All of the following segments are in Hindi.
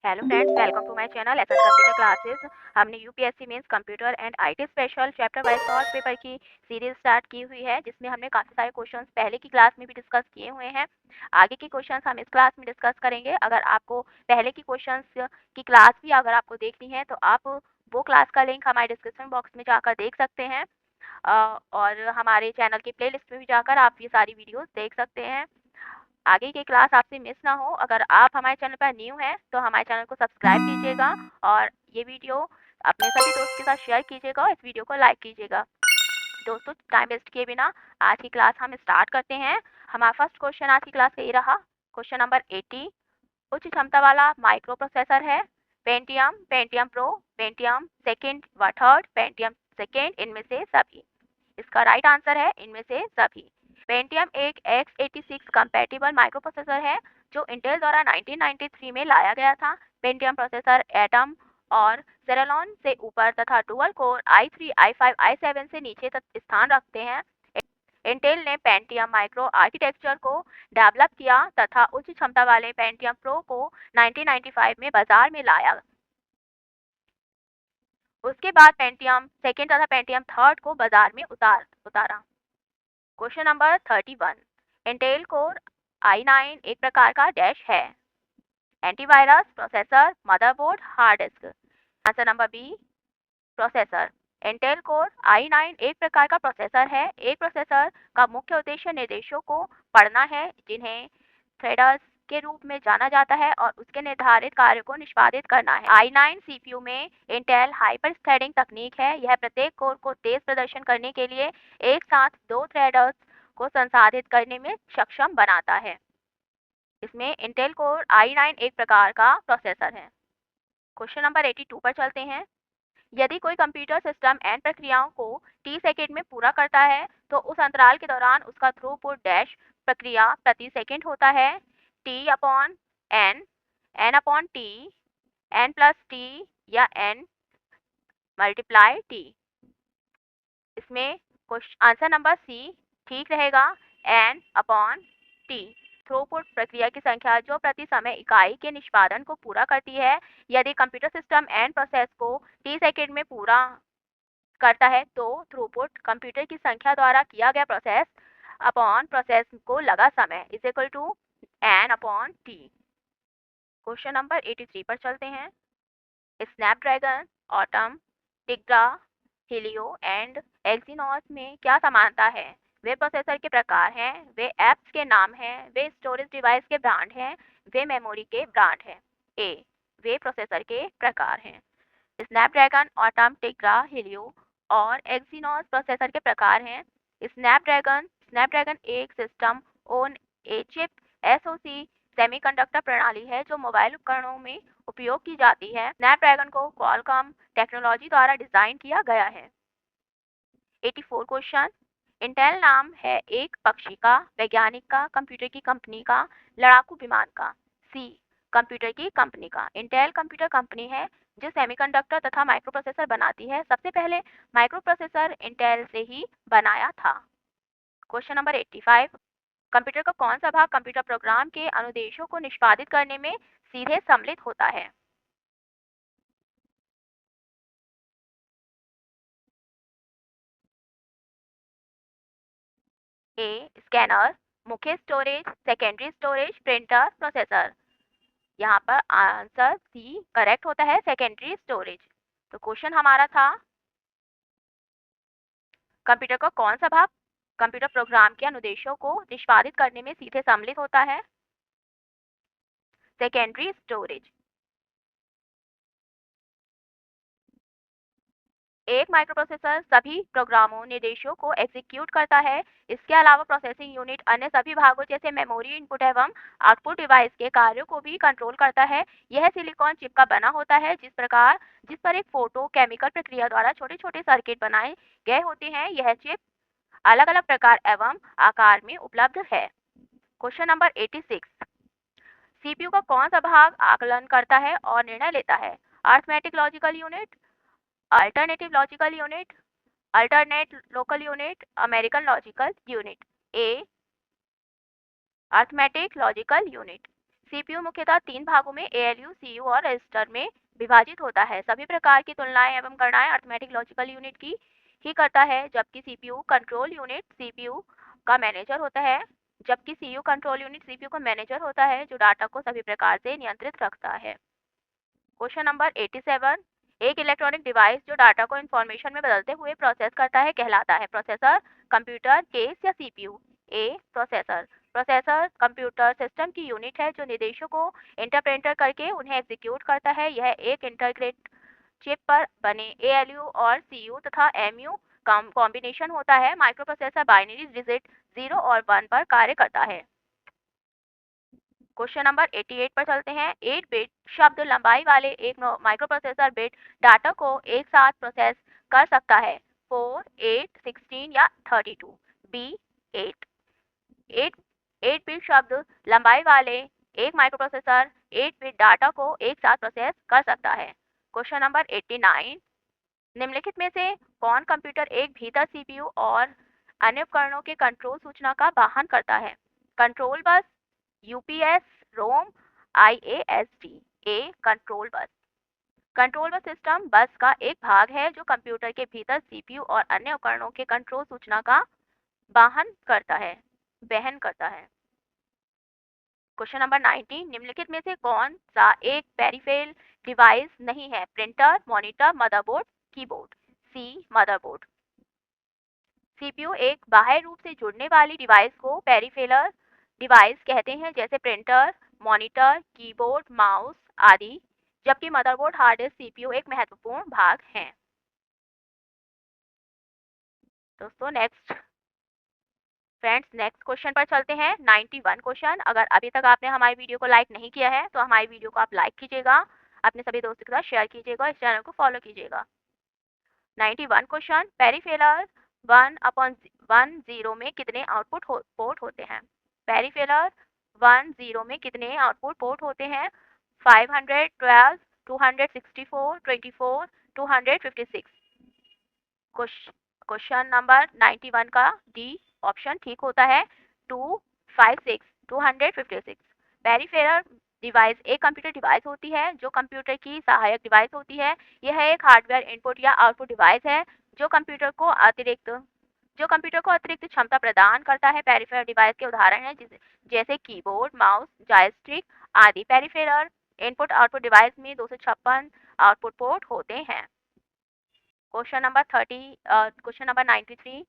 Hello friends, welcome to my channel SS computer classes. हमने UPSC means computer and IT special chapter wise solved paper की सीरीज स्टार्ट की हुई है, जिसमें हमने काफ़ी सारे क्वेश्चंस पहले की क्लास में भी डिस्कस किए हुए हैं। आगे के क्वेश्चंस हम इस क्लास में डिस्कस करेंगे। अगर आपको पहले की क्वेश्चंस की क्लास भी अगर आपको देखनी है तो आप वो क्लास का लिंक हमारे डिस्क्रिप्शन बॉक्स में जाकर देख सकते हैं, और हमारे चैनल की प्लेलिस्ट में भी जाकर आप ये सारी वीडियोस देख सकते हैं। आगे की क्लास आपसे मिस ना हो, अगर आप हमारे चैनल पर न्यू हैं तो हमारे चैनल को सब्सक्राइब कीजिएगा और ये वीडियो अपने सभी दोस्त के साथ शेयर कीजिएगा और इस वीडियो को लाइक कीजिएगा। दोस्तों, टाइम वेस्ट किए बिना आज की क्लास हम स्टार्ट करते हैं। हमारा फर्स्ट क्वेश्चन आज की क्लास का ये रहा, क्वेश्चन नंबर 80। उच्च क्षमता वाला माइक्रो प्रोसेसर है Pentium, Pentium pro, Pentium second व थर्ड, पेंटियम सेकेंड, इनमें से सभी। इसका राइट आंसर है इनमें से सभी। पेंटियम एक x86 कंपैटिबल माइक्रोप्रोसेसर है जो इंटेल द्वारा 1993 में लाया गया था। पेंटियम प्रोसेसर एटम और सेरेलॉन से ऊपर तथा dual core i3, i5, i7 से नीचे तक स्थान रखते हैं। इंटेल ने पेंटियम माइक्रो आर्किटेक्चर को डेवलप किया तथा उच्च क्षमता वाले पेंटियम प्रो को 1995 में बाजार में लाया। उसके बाद पेंटियम सेकेंड तथा पेंटियम थर्ड को बाजार में उतारा। Question number 31। Intel core i9 एक प्रकार का डैश है, antivirus, processor, motherboard, hard disk. Answer number B, processor. Intel core i9 एक प्रकार का प्रोसेसर है। एक प्रोसेसर का मुख्य उद्देश्य निर्देशों को पढ़ना है, जिन्हें थ्रेडर्स के रूप में जाना जाता है, और उसके निर्धारित कार्य को निष्पादित करना है। i9 सीपीयू में इंटेल हाइपर थ्रेडिंग तकनीक है। यह प्रत्येक कोर को तेज प्रदर्शन करने के लिए एक साथ दो थ्रेडर्स को संसाधित करने में सक्षम बनाता है। इसमें इंटेल कोर i9 एक प्रकार का प्रोसेसर है। क्वेश्चन नंबर 82 पर चलते हैं। यदि कोई कंप्यूटर सिस्टम एन प्रक्रियाओं को टी सेकेंड में पूरा करता है तो उस अंतराल के दौरान उसका थ्रूपुट डैश प्रक्रिया प्रति सेकेंड होता है, T upon N, N upon T, N plus T या एन मल्टीप्लाई टी। इसमें आंसर नंबर सी ठीक रहेगा, एन अपॉन टी। थ्रूपुट प्रक्रिया की संख्या जो प्रति समय इकाई के निष्पादन को पूरा करती है। यदि कंप्यूटर सिस्टम एन प्रोसेस को टी सेकेंड में पूरा करता है तो थ्रूपुट कंप्यूटर की संख्या द्वारा किया गया प्रोसेस अपॉन प्रोसेस को लगा समय is equal to n upon t. Question number 83 पर चलते हैं। Snapdragon, Atom, Tegra, Helio and Exynos में क्या समानता है? वे प्रोसेसर के प्रकार हैं, वे ऐप्स के नाम हैं, वे स्टोरेज डिवाइस के ब्रांड हैं, वे मेमोरी के ब्रांड हैं। ए, वे प्रोसेसर के प्रकार हैं। स्नैपड्रैगन, ऑटम, टिग्रा, हेलियो और एक्सिनॉस प्रोसेसर के प्रकार हैं। स्नैपड्रैगन स्नैपड्रैगन एक system on a chip SOC semiconductor प्रणाली है जो मोबाइल उपकरणों में उपयोग की जाती है। स्नैपड्रैगन को क्वालकॉम टेक्नोलॉजी द्वारा डिजाइन किया गया है। 84 क्वेश्चन। इंटेल नाम है एक पक्षी का, वैज्ञानिक का, कंप्यूटर की कंपनी का, लड़ाकू विमान का। सी, कंप्यूटर की कंपनी का। इंटेल कंप्यूटर कंपनी है जो सेमीकंडक्टर तथा माइक्रोप्रोसेसर बनाती है। सबसे पहले माइक्रोप्रोसेसर इंटेल से ही बनाया था। Question number 85। कंप्यूटर का कौन सा भाग कंप्यूटर प्रोग्राम के अनुदेशों को निष्पादित करने में सीधे सम्मिलित होता है? ए, स्कैनर, मुख्य storage, secondary storage, printer, processor. यहाँ पर आंसर सी करेक्ट होता है, सेकेंडरी स्टोरेज। तो क्वेश्चन हमारा था, कंप्यूटर का कौन सा भाग कंप्यूटर प्रोग्राम के अनुदेशों को निष्पादित करने में सीधे सम्मिलित होता है? Secondary storage. एक माइक्रोप्रोसेसर सभी प्रोग्रामों निर्देशों को एग्जीक्यूट करता है। इसके अलावा प्रोसेसिंग यूनिट अन्य सभी भागों जैसे मेमोरी, इनपुट एवं आउटपुट डिवाइस के कार्यों को भी कंट्रोल करता है। यह सिलिकॉन चिप का बना होता है, जिस पर एक फोटो केमिकल प्रक्रिया द्वारा छोटे छोटे सर्किट बनाए गए होते हैं। यह चिप अलग अलग प्रकार एवं आकार में उपलब्ध है। Question number 86। सीपीयू का कौन सा भाग आकलन करता है और निर्णय लेता है? Arithmetic logical unit, alternative logical unit, alternate local unit, American logical unit. A, arithmetic logical unit. CPU मुख्यतः 3 भागों में एएलयू, सीयू और रजिस्टर में विभाजित होता है। सभी प्रकार की तुलनाएं एवं गणनाएं अरिथमेटिक लॉजिकल यूनिट की ही करता है, जबकि सीपीयू कंट्रोल यूनिट सीपीयू का मैनेजर होता है जबकि सीयू कंट्रोल यूनिट सीपीयू का मैनेजर होता है, जो डाटा को सभी प्रकार से नियंत्रित रखता है। क्वेश्चन नंबर 87, एक इलेक्ट्रॉनिक डिवाइस जो डाटा को इंफॉर्मेशन में बदलते हुए प्रोसेस करता है कहलाता है। प्रोसेसर, कंप्यूटर, केस या सीपीयू? ए प्रोसेसर। प्रोसेसर कंप्यूटर सिस्टम की यूनिट है जो निर्देशों को इंटरप्रेटर करके उन्हें एग्जीक्यूट करता है। यह एक इंटीग्रेट चिप पर बने एएलयू और सीयू तथा एमयू कॉम्बिनेशन होता है। माइक्रोप्रोसेसर बाइनरी डिजिट 0 और 1 पर कार्य करता है। क्वेश्चन नंबर 88 पर चलते हैं। 8 बिट शब्द लंबाई वाले एक माइक्रोप्रोसेसर बिट डाटा को एक साथ प्रोसेस कर सकता है। 4, 8, 16 या 32? बी 8। 8 8 बिट शब्द लंबाई वाले एक माइक्रोप्रोसेसर 8 बिट डाटा को एक साथ प्रोसेस कर सकता है। क्वेश्चन नंबर 89, निम्नलिखित में से कौन कंप्यूटर एक भीतर सीपीयू और अन्य उपकरणों के कंट्रोल सूचना का वाहन करता है? Control bus, UPS, ROM, IASD? A control bus. Control bus system bus का एक भाग है जो कंप्यूटर के भीतर सीपीयू और अन्य उपकरणों के कंट्रोल सूचना का वहन करता है। क्वेश्चन नंबर 90, निम्नलिखित में से कौन सा एक पेरिफेरल डिवाइस नहीं है? Printer, monitor, motherboard, keyboard? C motherboard. CPU एक बाह्य रूप से जुड़ने वाली डिवाइस को पेरिफेरल डिवाइस कहते हैं, जैसे प्रिंटर, मॉनिटर, कीबोर्ड, माउस आदि, जबकि मदरबोर्ड हार्ड डिस्क सीपीयू एक महत्वपूर्ण भाग है। दोस्तों नेक्स्ट क्वेश्चन पर चलते हैं। 91 क्वेश्चन। अगर अभी तक आपने हमारी वीडियो को लाइक नहीं किया है तो हमारी वीडियो को आप लाइक कीजिएगा, अपने सभी दोस्तों के साथ शेयर कीजिएगा, इस चैनल को फॉलो कीजिएगा। 91 क्वेश्चन, पेरिफेरल 1/10 में कितने आउटपुट पोर्ट होते हैं? पेरिफेरल 10 में कितने आउटपुट पोर्ट होते हैं? 512, 264, 24, 256? क्वेश्चन नंबर 91 का डी ऑप्शन ठीक होता है, 256, 256। पेरिफेरल डिवाइस एक कंप्यूटर डिवाइस होती है जो कंप्यूटर की सहायक डिवाइस होती है। यह एक हार्डवेयर इनपुट या आउटपुट डिवाइस है जो कंप्यूटर को अतिरिक्त क्षमता प्रदान करता है। पेरिफेरल डिवाइस के उदाहरण हैं जैसे कीबोर्ड, माउस, जॉयस्टिक आदि। पेरिफेरल इनपुट आउटपुट डिवाइस में 256 आउटपुट पोर्ट होते हैं। क्वेश्चन नंबर 93,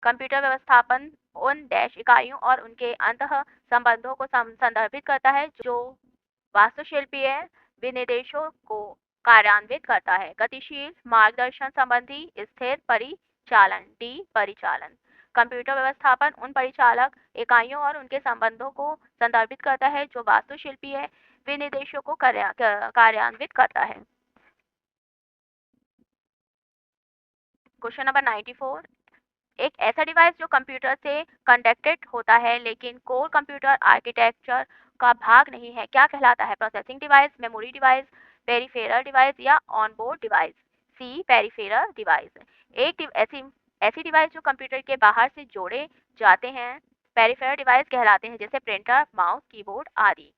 कंप्यूटर व्यवस्थापन उन डैश इकाइयों और उनके अंतः संबंधों को संदर्भित करता है जो वास्तुशिल्पीय विनिर्देशों को कार्यान्वित करता है। गतिशील, मार्गदर्शन संबंधी, स्थिर, परिचालन? डी परिचालन। कंप्यूटर व्यवस्थापन उन परिचालक इकाइयों और उनके संबंधों को संदर्भित करता है जो वास्तुशिल्पीय विनिर्देशों को कार्यान्वित करता है। क्वेश्चन नंबर 94, एक ऐसा डिवाइस जो कंप्यूटर से कनेक्टेड होता है लेकिन कोर कंप्यूटर आर्किटेक्चर का भाग नहीं है, क्या कहलाता है? Processing device, memory device, peripheral device या ऑनबोर्ड डिवाइस? सी पेरिफेरल डिवाइस। ऐसी डिवाइस जो कंप्यूटर के बाहर से जोड़े जाते हैं पेरिफेरल डिवाइस कहलाते हैं, जैसे प्रिंटर, माउस, कीबोर्ड आदि।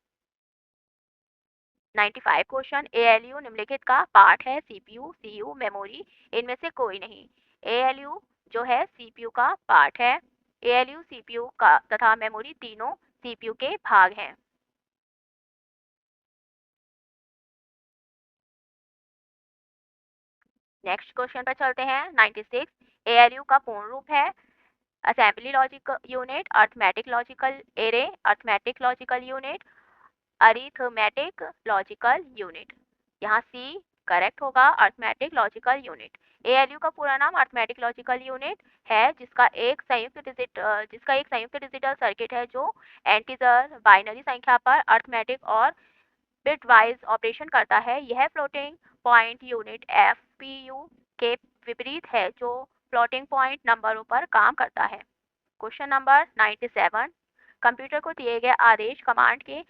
95 क्वेश्चन, एएलयू निम्नलिखित का पार्ट है? CPU, CU, memory? इनमें से कोई नहीं। एएलयू जो है सीपीयू का पार्ट है। एएलयू सीपीयू का तथा मेमोरी तीनों सीपीयू के भाग हैं। नेक्स्ट क्वेश्चन पर चलते हैं। 96, एएलयू का पूर्ण रूप है? Assembly logic unit, arithmetic logical array, arithmetic logical unit, arithmetic logical unit? यहाँ सी करेक्ट होगा, अर्थमेटिक लॉजिकल यूनिट। एएलयू का पूरा नाम अर्थमेटिक लॉजिकल यूनिट है, जिसका एक संयुक्त डिजिटल सर्किट है जो एंटीजर बाइनरी संख्या पर अर्थमेटिक और बिट वाइज ऑपरेशन करता है। यह फ्लोटिंग पॉइंट यूनिट एफपीयू के विपरीत है जो फ्लोटिंग पॉइंट नंबरों पर काम करता है। क्वेश्चन नंबर 97, कंप्यूटर को दिए गए आदेश कमांड के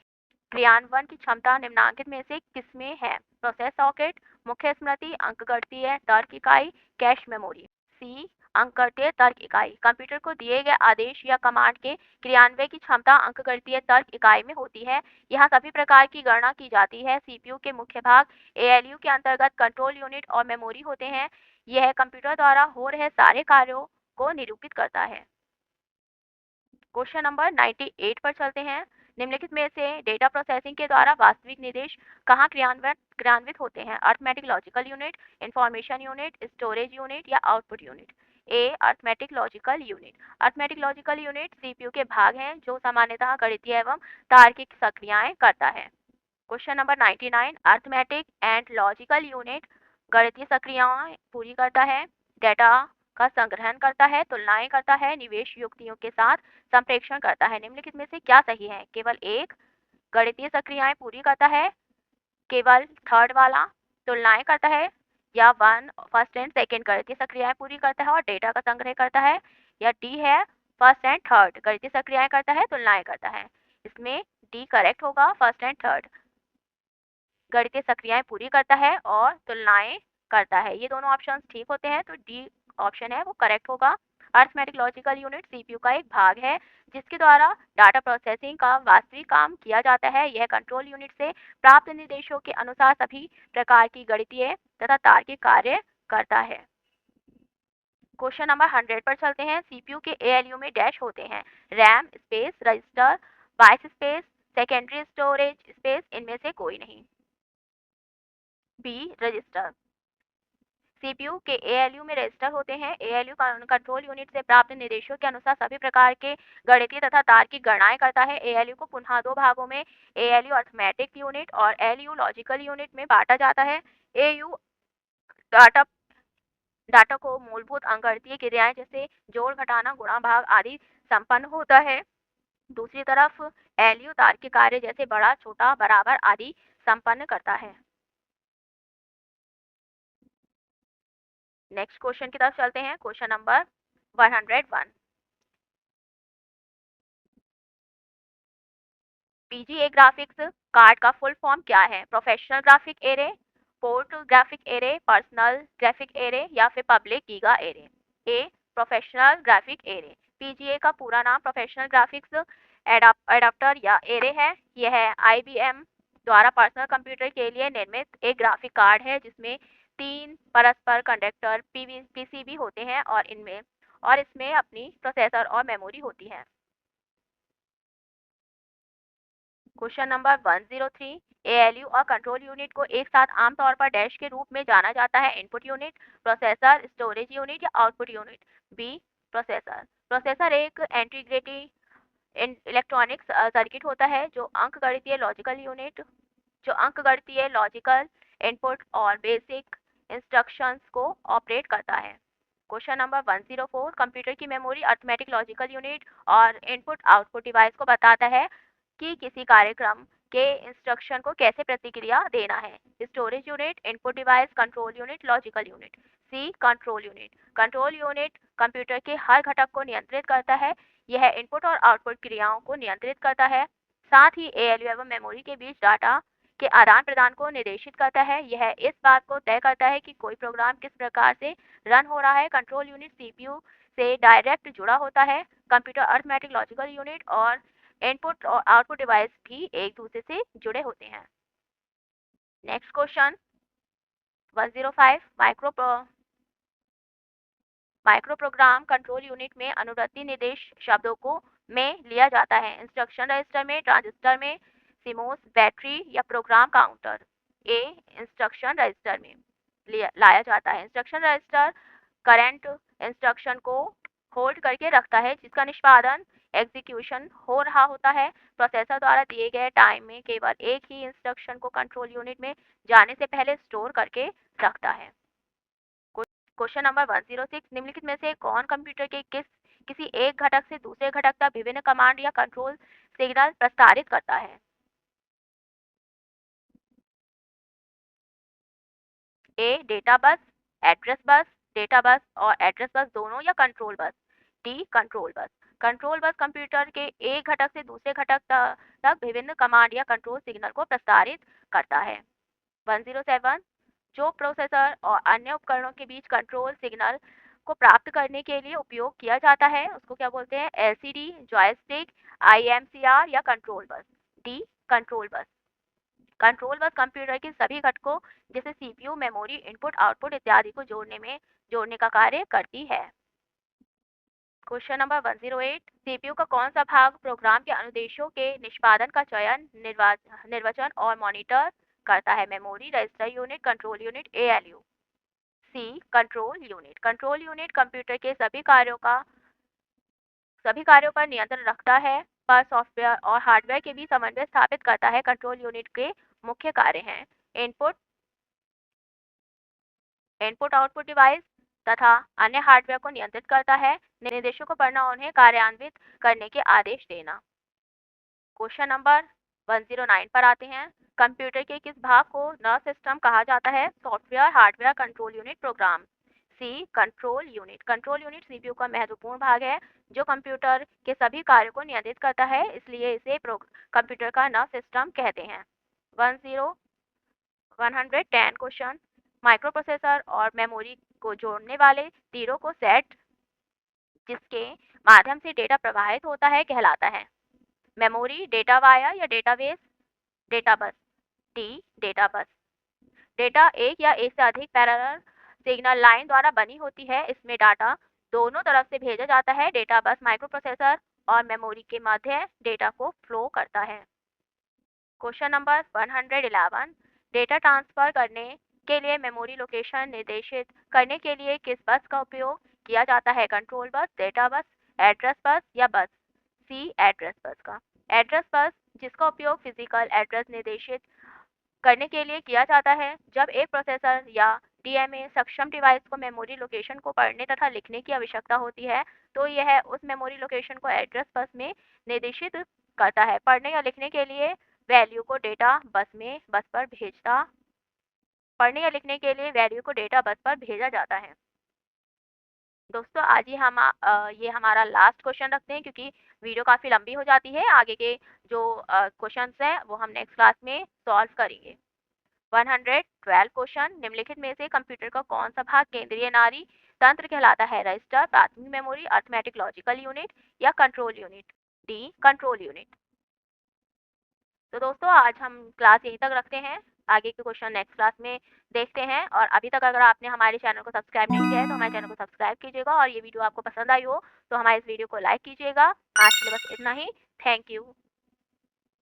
क्रियान्वयन की क्षमता निम्नांकित में से किसमें है? प्रोसेस सॉकेट, मुख्य स्मृति, अंकगणितीय तर्क इकाई, कैश मेमोरी? सी अंकगणितीय तर्क इकाई। कंप्यूटर को दिए गए आदेश या कमांड के क्रियान्वयन की क्षमता अंकगणितीय तर्क इकाई में होती है। यहाँ सभी प्रकार की गणना की जाती है। सीपीयू के मुख्य भाग एएलयू के अंतर्गत कंट्रोल यूनिट और मेमोरी होते हैं। यह कंप्यूटर द्वारा हो रहे सारे कार्यों को निरूपित करता है। क्वेश्चन नंबर 98 पर चलते हैं। निम्नलिखित में से डेटा प्रोसेसिंग के द्वारा वास्तविक निर्देश कहाँ क्रियान्वित होते हैं? Arithmetic logical unit, information unit, storage unit या output unit? A arithmetic logical unit. Arithmetic logical unit CPU के भाग हैं जो सामान्यतः गणितीय एवं तार्किक सक्रियाएं करता है। Question number 99 arithmetic and logical unit गणितीय सक्रियाएं पूरी करता है, डेटा का संग्रहण करता है, तुलनाएं करता है, निवेश युक्तियों के साथ संप्रेषण करता है। निम्नलिखित में से क्या सही है? केवल एक गणितीय सक्रियाएं पूरी करता है, केवल थर्ड वाला तुलनाएं करता है, या वन फर्स्ट एंड सेकंड गणितीय सक्रियाएं पूरी करता है और डेटा का संग्रह करता है, या डी है फर्स्ट एंड थर्ड गणितीय सक्रियाएं करता है, तुलनाएं करता है। इसमें डी करेक्ट होगा, फर्स्ट एंड थर्ड गणितीय सक्रियाएं पूरी करता है और तुलनाएं करता है। ये दोनों ऑप्शन ठीक होते हैं, तो डी ऑप्शन है वो करेक्ट होगा। अर्थमेटिक लॉजिकल यूनिट सीपीयू का एक भाग है जिसके द्वारा डाटा प्रोसेसिंग का वास्तविक काम किया जाता है। यह कंट्रोल यूनिट से प्राप्त निर्देशों के अनुसार सभी प्रकार की गणितीय तथा तार्किक कार्य करता है। क्वेश्चन नंबर 100 पर चलते हैं। सीपीयू के एएलयू में डैश होते हैं, RAM space, register, bias space, secondary storage space, इनमें से कोई नहीं। B register. सीपीयू के एएलयू में रजिस्टर होते हैं। एएलयू कंट्रोल यूनिट से प्राप्त निर्देशों के अनुसार सभी प्रकार के गणितीय तथा तार्किक गणनाएं करता है। एएलयू को पुनः दो भागों में एएलयू अर्थमेटिक यूनिट और एलयू लॉजिकल यूनिट में बांटा जाता है। एयू डाटा डाटा को मूलभूत अंकगणितीय क्रियाएं जैसे जोड़, घटाना, गुणा, भाग आदि संपन्न होता है। दूसरी तरफ एलयू तार्किक कार्य जैसे बड़ा, छोटा, बराबर आदि संपन्न करता है। नेक्स्ट क्वेश्चन की तरफ चलते हैं। Question number 101 PGA graphics card का फुल फॉर्म क्या है? Professional graphic array, port graphic array, personal graphic array या फिर public giga array? A professional graphic array. PGA का पूरा नाम प्रोफेशनल ग्राफिक्स एडाप्टर या एरे है। यह आईबीएम द्वारा पर्सनल कंप्यूटर के लिए निर्मित एक ग्राफिक कार्ड है जिसमें 3 परस्पर कंडक्टर पीसीबी होते हैं और इसमें अपनी प्रोसेसर और मेमोरी होती है। क्वेश्चन नंबर 103 एएलयू और कंट्रोल यूनिट को एक साथ आमतौर पर डैश के रूप में जाना जाता है। Input unit, processor, storage unit या output unit? B processor. Processor एक इंटीग्रेटेड इलेक्ट्रॉनिक्स सर्किट होता है जो अंकगणितीय लॉजिकल इनपुट और बेसिक इंस्ट्रक्शंस को ऑपरेट करता है। क्वेश्चन नंबर 104 कंप्यूटर की मेमोरी अर्थमेटिक लॉजिकल यूनिट और इनपुट आउटपुट डिवाइस को बताता है कि किसी कार्यक्रम के इंस्ट्रक्शन को कैसे प्रतिक्रिया देना है। Storage unit, input device, control unit, logical unit? C control unit. Control unit computer के हर घटक को नियंत्रित करता है। यह इनपुट और आउटपुट क्रियाओं को नियंत्रित करता है, साथ ही एएलयू एवं मेमोरी के बीच डाटा के आदान प्रदान को निर्देशित करता है। यह इस बात को तय करता है कि कोई प्रोग्राम किस प्रकार से रन हो रहा है। कंट्रोल यूनिट सीपीयू से डायरेक्ट जुड़ा होता है। कंप्यूटर अर्थमेटिक लॉजिकल यूनिट और इनपुट और आउटपुट डिवाइस भी एक दूसरे से जुड़े होते हैं। Next question 105 micro program control unit में अनुवर्ती निर्देश शब्दों को में लिया जाता है। इंस्ट्रक्शन रजिस्टर में, ट्रांजिस्टर में, सीमोस, बैटरी या प्रोग्राम काउंटर? ए इंस्ट्रक्शन रजिस्टर में लाया जाता है। इंस्ट्रक्शन रजिस्टर करंट इंस्ट्रक्शन को होल्ड करके रखता है जिसका निष्पादन एग्जीक्यूशन हो रहा होता है। प्रोसेसर द्वारा दिए गए टाइम में केवल एक ही इंस्ट्रक्शन को कंट्रोल यूनिट में जाने से पहले स्टोर करके रखता है। क्वेश्चन नंबर 106 निम्नलिखित में से कौन कंप्यूटर के किसी एक घटक से दूसरे घटक तक विभिन्न कमांड या कंट्रोल सिग्नल प्रसारित करता है? A data bus, address bus, data bus और एड्रेस बस दोनों या control bus? D control bus. Control bus computer के एक घटक से दूसरे घटक तक विभिन्न कमांड या कंट्रोल सिग्नल को प्रसारित करता है। 107 जो प्रोसेसर और अन्य उपकरणों के बीच कंट्रोल सिग्नल को प्राप्त करने के लिए उपयोग किया जाता है उसको क्या बोलते हैं? एलसीडी, जॉयस्टिक, आईएमसीआर या control bus. D, control bus. Control bus computer के सभी घटकों जैसे सीपीयू, मेमोरी, इनपुट, आउटपुट इत्यादि को जोड़ने का कार्य करती है। क्वेश्चन नंबर 108, सीपीयू का कौन सा भाग प्रोग्राम के अनुदेशों के निष्पादन का चयन, निर्वचन और मॉनिटर करता है? Memory, register unit, control unit, ALU. C, control unit. Control unit computer के सभी कार्यों पर नियंत्रण रखता है, पर सॉफ्टवेयर और हार्डवेयर के बीच समन्वय स्थापित करता है। कंट्रोल यूनिट के मुख्य कार्य हैं इनपुट इनपुट आउटपुट डिवाइस तथा अन्य हार्डवेयर को नियंत्रित करता है, निर्देशों को पढ़ना, उन्हें कार्यान्वित करने के आदेश देना। क्वेश्चन नंबर 109 पर आते हैं। कंप्यूटर के किस भाग को नर्व सिस्टम कहा जाता है? Software, hardware, control unit, program. C, control unit. Control unit CPU का महत्वपूर्ण भाग है जो कंप्यूटर के सभी कार्यों को नियंत्रित करता है, इसलिए इसे कंप्यूटर का नर्व सिस्टम कहते हैं। 110 क्वेश्चन। माइक्रो प्रोसेसर और मेमोरी को जोड़ने वाले तीरों को सेट जिसके माध्यम से डेटा प्रवाहित होता है कहलाता है? मेमोरी, डेटा वायर या database, data bus. D, data bus. Data एक या एक से अधिक पैरेलल सिग्नल लाइन द्वारा बनी होती है, इसमें डाटा दोनों तरफ से भेजा जाता है। डेटा बस माइक्रो प्रोसेसर और मेमोरी के मध्य डेटा को फ्लो करता है। क्वेश्चन नंबर 111, डेटा ट्रांसफर करने के लिए मेमोरी लोकेशन निर्देशित करने के लिए किस बस का उपयोग किया जाता है? कंट्रोल बस, डेटा बस, एड्रेस बस या बस। सी, एड्रेस बस का। एड्रेस बस जिसका उपयोग फिजिकल एड्रेस निर्देशित करने के लिए किया जाता है। जब एक प्रोसेसर या डीएमए सक्षम डिवाइस को मेमोरी लोकेशन को पढ़ने तथा लिखने की आवश्यकता होती है, तो यह उस मेमोरी लोकेशन को एड्रेस बस में निर्देशित करता है। पढ़ने या लिखने के लिए वैल्यू को डेटा बस पर भेजा जाता है। दोस्तों आज ही ये हमारा लास्ट क्वेश्चन रखते हैं क्योंकि वीडियो काफ़ी लंबी हो जाती है। आगे के जो क्वेश्चंस हैं वो हम नेक्स्ट क्लास में सॉल्व करेंगे। 112 क्वेश्चन। निम्नलिखित में से कंप्यूटर का कौन सा भाग केंद्रीय नाड़ी तंत्र कहलाता है? रजिस्टर, प्राथमिक मेमोरी, अर्थमेटिक लॉजिकल यूनिट या control unit. D, control unit. तो दोस्तों आज हम क्लास यहीं तक रखते हैं, आगे के क्वेश्चन नेक्स्ट क्लास में देखते हैं। और अभी तक अगर आपने हमारे चैनल को सब्सक्राइब नहीं किया है तो हमारे चैनल को सब्सक्राइब कीजिएगा और ये वीडियो आपको पसंद आई हो तो हमारे इस वीडियो को लाइक कीजिएगा। आज के लिए बस इतना ही। Thank you.